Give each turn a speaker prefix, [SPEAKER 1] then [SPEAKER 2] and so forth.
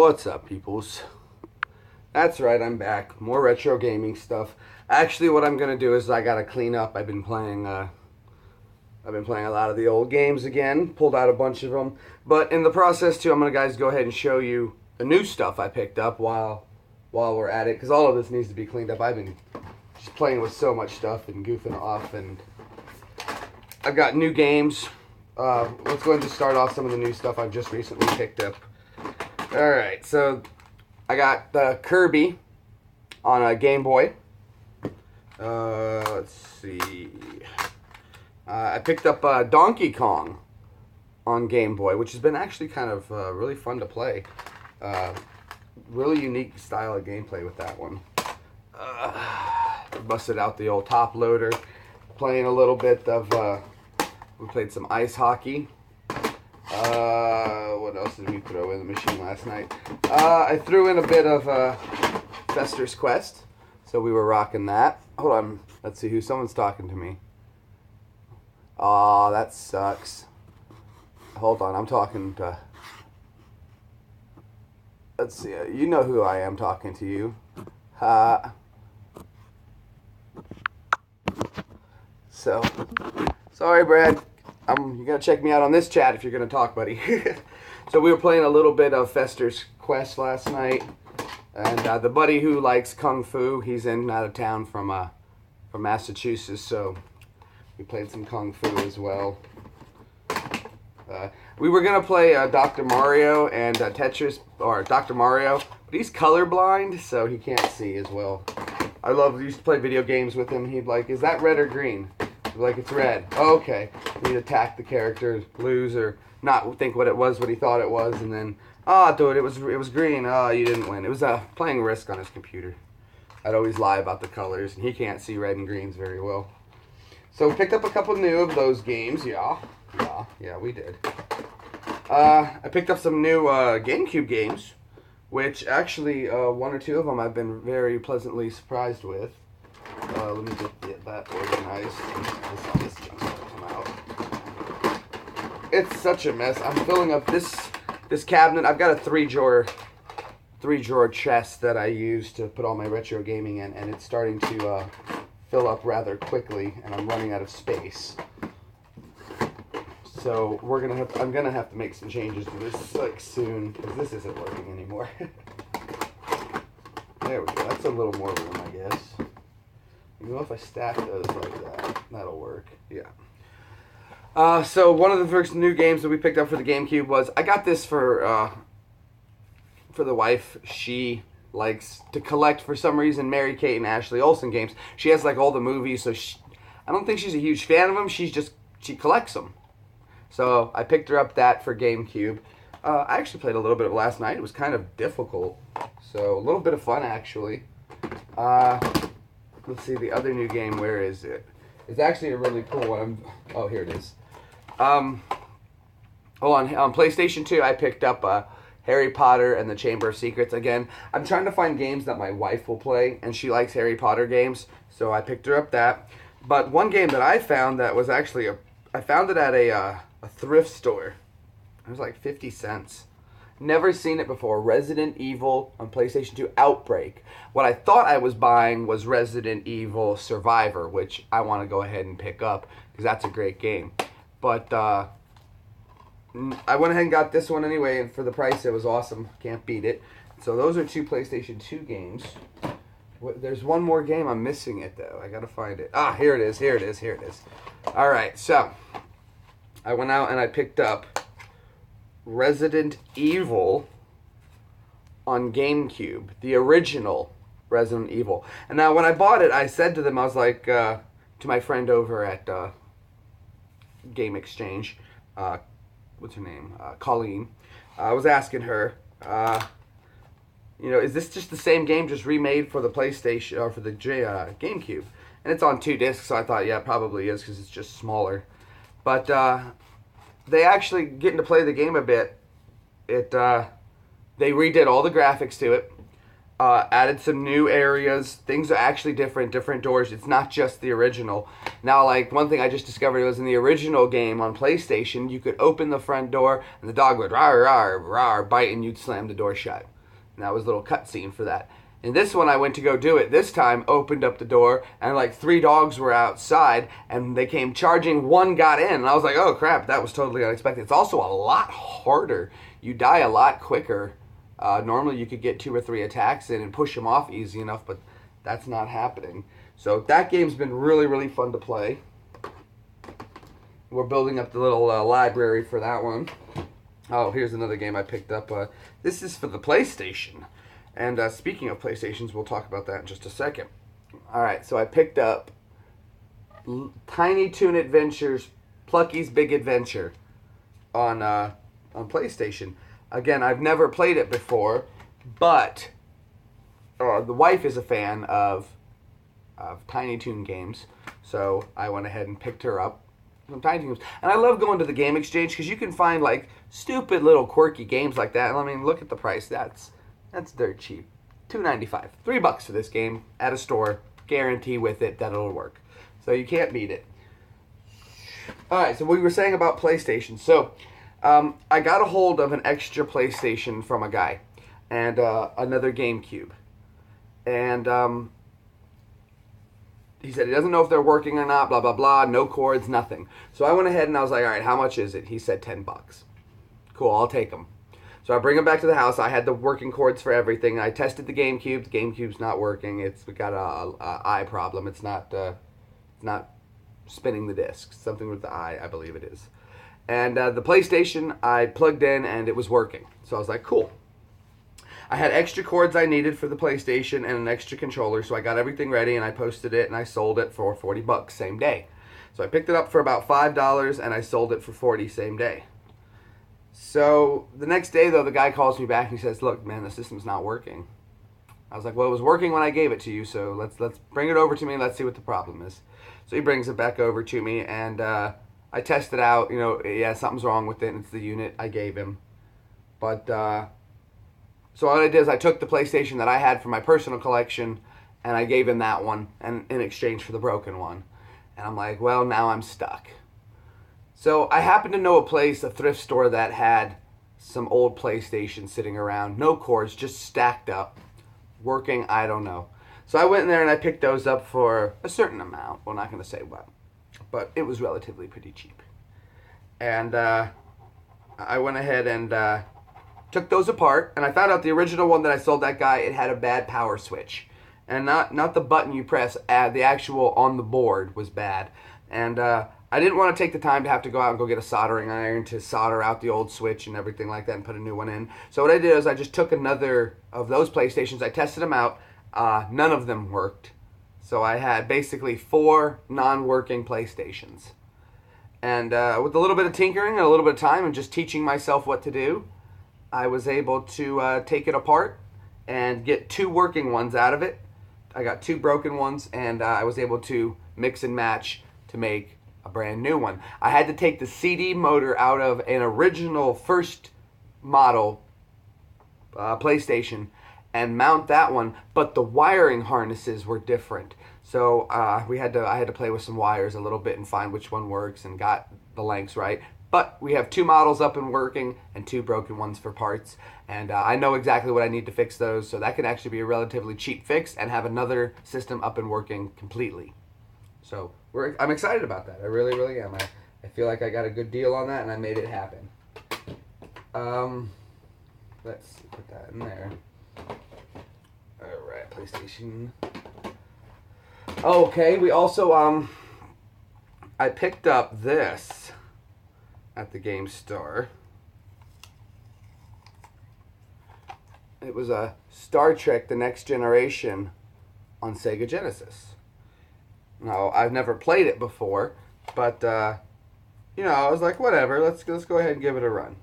[SPEAKER 1] What's up, peoples? That's right, I'm back. More retro gaming stuff. Actually, what I'm gonna do is I gotta clean up. I've been playing a lot of the old games again. Pulled out a bunch of them, but in the process too, I'm gonna go ahead and show you the new stuff I picked up while we're at it, because all of this needs to be cleaned up. I've been just playing with so much stuff and goofing off, and I've got new games. Let's go ahead and start off some of the new stuff I've just recently picked up. Alright, so I got the Kirby on a Game Boy. Let's see. I picked up Donkey Kong on Game Boy, which has been actually kind of really fun to play. Really unique style of gameplay with that one. Busted out the old top loader, playing a little bit of, we played some ice hockey. What else did we throw in the machine last night? I threw in a bit of Fester's Quest, so we were rocking that. Hold on, let's see who someone's talking to me. Aw, that sucks. Hold on, I'm talking to... Let's see, you know who I am talking to you. So, sorry, Brad. You gotta check me out on this chat if you're gonna talk, buddy. So we were playing a little bit of Fester's Quest last night, and the buddy who likes Kung Fu, he's out of town from Massachusetts, so we played some Kung Fu as well. We were gonna play Dr. Mario and Tetris, or Dr. Mario, but he's colorblind, so he can't see as well. I used to play video games with him. He'd like, is that red or green? I'd be like, it's red. Oh, okay. He'd attack the character, lose, or not think what he thought it was, and then, dude, it was green. You didn't win. It was playing Risk on his computer. I'd always lie about the colors, and he can't see red and greens very well. So we picked up a couple new of those games. Yeah, we did. I picked up some new GameCube games, which actually one or two of them I've been very pleasantly surprised with. Let me just get that organized. This junk's gonna come out. It's such a mess. I'm filling up this cabinet. I've got a three drawer chest that I use to put all my retro gaming in, and it's starting to fill up rather quickly, and I'm running out of space. So I'm gonna have to make some changes to this soon, because this isn't working anymore. There we go. That's a little more room, I guess. You know, if I stack those like that, that'll work. Yeah. So one of the first new games that we picked up for the GameCube was, I got this for the wife. She likes to collect, for some reason, Mary-Kate and Ashley Olsen games. She has like all the movies, so I don't think she's a huge fan of them. She collects them. So I picked her up that for GameCube. I actually played a little bit of it last night. It was kind of difficult, so a little bit of fun actually. Let's see the other new game. Where is it? It's actually a really cool one. Oh, here it is. On PlayStation 2, I picked up Harry Potter and the Chamber of Secrets again. I'm trying to find games that my wife will play, and she likes Harry Potter games, so I picked her up that. But one game that I found that was actually I found it at a thrift store. It was like 50 cents. Never seen it before. Resident Evil on PlayStation 2 Outbreak. What I thought I was buying was Resident Evil Survivor, which I want to go ahead and pick up because that's a great game. But I went ahead and got this one anyway, and for the price it was awesome. Can't beat it. So those are two PlayStation 2 games. There's one more game. I'm missing it though. I gotta find it. Here it is. Alright, so I went out and I picked up Resident Evil on GameCube, the original Resident Evil. And now when I bought it, I said to them, I was like, to my friend over at Game Exchange, what's her name? Colleen. I was asking her, is this just the same game just remade for the PlayStation or for the GameCube? And it's on 2 discs, so I thought, yeah, it probably is because it's just smaller. But they actually, getting to play the game a bit, they redid all the graphics to it. added some new areas. Things are actually different doors. It's not just the original. Now, like, one thing I just discovered was in the original game on PlayStation, you could open the front door and the dog would rawr, rawr, rawr, bite, and you'd slam the door shut. And that was a little cutscene for that. In this one, I went to go do it. This time, opened up the door, and like 3 dogs were outside, and they came charging. 1 got in, and I was like, oh crap, that was totally unexpected. It's also a lot harder. You die a lot quicker. Normally, you could get 2 or 3 attacks in and push them off easy enough, but that's not happening. So that game's been really, really fun to play. We're building up the little library for that one. Oh, here's another game I picked up. This is for the PlayStation. And speaking of PlayStations, we'll talk about that in just a second. Alright, so I picked up Tiny Toon Adventures, Plucky's Big Adventure on PlayStation. Again, I've never played it before, but the wife is a fan of Tiny Toon games, so I went ahead and picked her up some Tiny Toon games. And I love going to the game exchange because you can find like stupid little quirky games like that. I mean, look at the price. That's dirt cheap. $2.95, $3 for this game at a store. Guarantee with it that it'll work. So you can't beat it. All right. So we were saying about PlayStation. So I got a hold of an extra PlayStation from a guy, and another GameCube, and he said he doesn't know if they're working or not. Blah blah blah. No cords, nothing. So I went ahead and I was like, all right, how much is it? He said $10. Cool, I'll take them. So I bring them back to the house. I had the working cords for everything. I tested the GameCube. The GameCube's not working. We got a eye problem. It's not spinning the disc. Something with the eye, I believe it is. And the PlayStation, I plugged in and it was working. So I was like, cool. I had extra cords I needed for the PlayStation and an extra controller. So I got everything ready and I posted it and I sold it for $40 same day. So I picked it up for about $5 and I sold it for $40 same day. So the next day, though, the guy calls me back and he says, look, man, the system's not working. I was like, well, it was working when I gave it to you, so let's bring it over to me and let's see what the problem is. So he brings it back over to me, and I test it out. You know, yeah, something's wrong with it, and it's the unit I gave him. But so what I did is I took the PlayStation that I had for my personal collection, and I gave him that one and in exchange for the broken one. And I'm like, well, now I'm stuck. So I happen to know a place, a thrift store, that had some old PlayStations sitting around. No cords, just stacked up. Working, I don't know. So I went in there and I picked those up for a certain amount. Well, not going to say what. But it was relatively pretty cheap. And I went ahead and took those apart. And I found out the original one that I sold that guy, it had a bad power switch. And not the button you press, the actual on the board was bad. And I didn't want to take the time to have to go out and go get a soldering iron to solder out the old switch and everything like that and put a new one in. So what I did is I just took another of those PlayStations. I tested them out. None of them worked. So I had basically 4 non-working PlayStations. And with a little bit of tinkering and a little bit of time and just teaching myself what to do, I was able to take it apart and get 2 working ones out of it. I got 2 broken ones, and I was able to mix and match to make a brand new one. I had to take the CD motor out of an original first model PlayStation and mount that one, but the wiring harnesses were different. So I had to play with some wires a little bit and find which one works and got the lengths right. But we have 2 models up and working and 2 broken ones for parts. And I know exactly what I need to fix those, so that can actually be a relatively cheap fix and have another system up and working completely. So I'm excited about that. I really, really am. I feel like I got a good deal on that, and I made it happen. Let's see, put that in there. All right, PlayStation. Okay, we also I picked up this at the game store. It was a Star Trek: The Next Generation on Sega Genesis. Now, I've never played it before, but, you know, I was like, whatever, let's go ahead and give it a run.